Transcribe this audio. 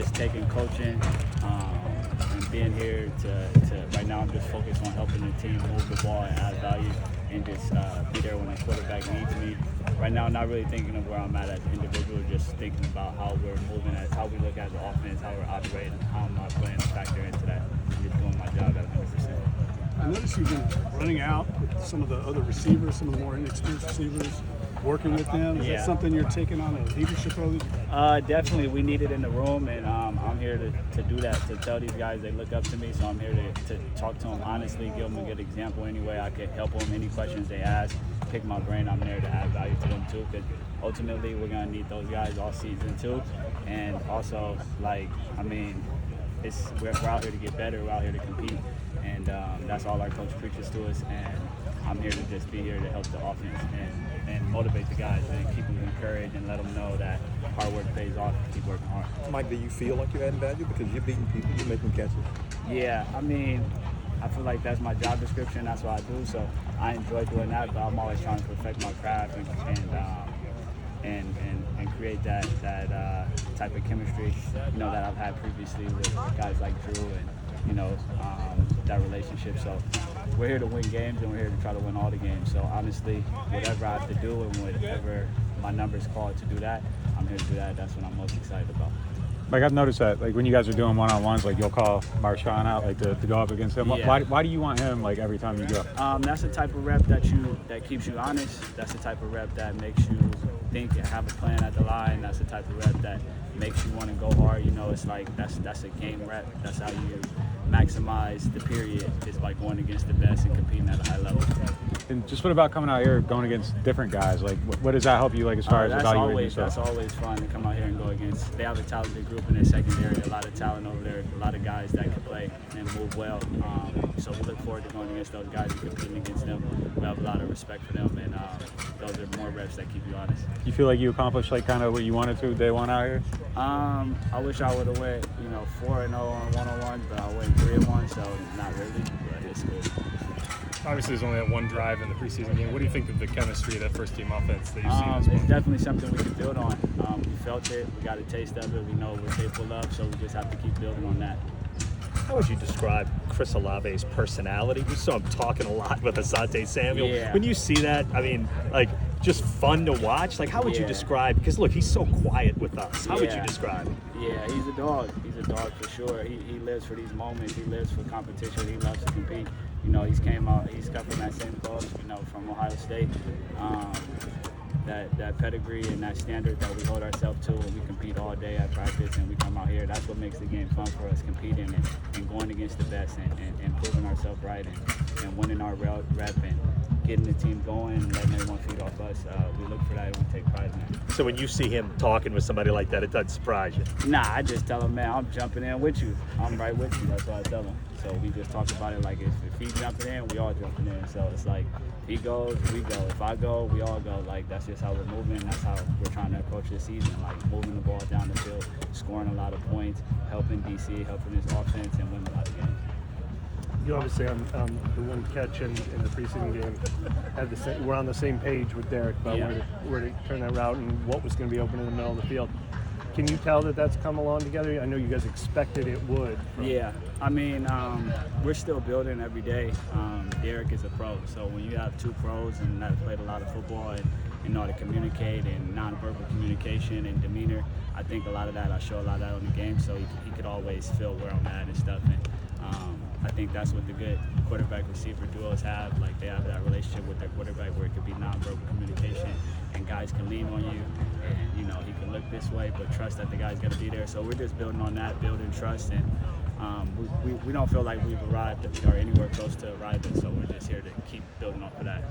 Just taking coaching and being here to right now I'm just focused on helping the team move the ball and add value and just be there when the quarterback needs me. Right now, I'm not really thinking of where I'm at as an individual, just thinking about how we're moving, as how we look at the offense, how we're operating, how am I playing to factor into that, and just doing my job at 100%. I noticed you've been running out with some of the other receivers, some of the more inexperienced receivers, working with them. Is that something you're taking on a leadership role? Definitely. We need it in the room, and I'm here to do that, to tell these guys they look up to me, so I'm here to talk to them honestly, give them a good example any way I could help them, any questions they ask, pick my brain. I'm there to add value to them too, because ultimately we're going to need those guys all season too. And also, we're out here to get better, we're out here to compete, and that's all our coach preaches to us, and I'm here to just be here to help the offense and motivate the guys and keep them encouraged and let them know that hard work pays off. Keep working hard. Mike, do you feel like you're adding value because you're beating people, you're making catches? Yeah, I feel like that's my job description. That's what I do. So I enjoy doing that, but I'm always trying to perfect my craft and create that type of chemistry, that I've had previously with guys like Drew and that relationship. So we're here to win games, and we're here to try to win all the games. So honestly, whatever I have to do and whatever my number's called to do that, I'm here to do that. That's what I'm most excited about. Like, I've noticed that, like, when you guys are doing one-on-ones, like, you'll call Marshawn out, like, to go up against him. Yeah. Why do you want him, like, every time you go? That's the type of rep that keeps you honest. That's the type of rep that makes you think and have a plan at the line. That's the type of rep that makes you want to go hard. It's like that's a game rep. That's how you maximize the period, is by going against the best and competing at a high level. And just what about coming out here going against different guys? Like, what does that help you, like, as far as evaluating yourself? That's always fun to come out here and go against. They have a talented group in their secondary, a lot of talent over there, a lot of guys that can play and move well. So we look forward to going against those guys and competing against them. We have a lot of respect for them, and those are more reps that keep you honest. You feel like you accomplished, like, kind of what you wanted to day one out here? I wish I would have went, 4-0 on one-on-one, but I went 3-1, so not really, but it's good. Obviously, there's only that one drive in the preseason game. What do you think of the chemistry of that first-team offense that you've seen? It's definitely something we can build on. We felt it. We got a taste of it. We know what we're capable of, so we just have to keep building on that. How would you describe Chris Olave's personality? We saw him talking a lot with Asante Samuel. Yeah. When you see that, just fun to watch. Like, how would you describe? Because look, he's so quiet with us. How would you describe him? Yeah, he's a dog. He's a dog for sure. He lives for these moments. He lives for competition. He loves to compete. He's come from that same club, from Ohio State. That pedigree and that standard that we hold ourselves to, and we compete all day at practice, and we come out here. That's what makes the game fun for us, competing and going against the best and proving ourselves right and winning our rep and getting the team going and letting everyone feed off us. We look for that and we take pride in that. So when you see him talking with somebody like that, it doesn't surprise you? Nah, I just tell him, man, I'm jumping in with you. I'm right with you. That's what I tell him. So we just talk about it like if he's jumping in, we all jumping in. So it's like if he goes, we go. If I go, we all go. Like, that's just how we're moving. That's how we're trying to approach this season. Like, moving the ball down the field, scoring a lot of points, helping DC, helping his offense, and winning a lot of games. You obviously on the one catch in the preseason game we're on the same page with Derek about where to turn that route and what was going to be open in the middle of the field. Can you tell that that's come along together? I know you guys expected it would. Yeah, we're still building every day. Derek is a pro, so when you have two pros and that have played a lot of football and know how to communicate and nonverbal communication and demeanor, I think a lot of that, I show a lot of that on the game, so he could always feel where I'm at and stuff. And I think that's what the good quarterback-receiver duos have. Like, they have that relationship with their quarterback where it could be nonverbal communication and guys can lean on you and, he can look this way but trust that the guy's going to be there. So we're just building on that, building trust, and we don't feel like we've arrived or anywhere close to arriving, so we're just here to keep building off of that.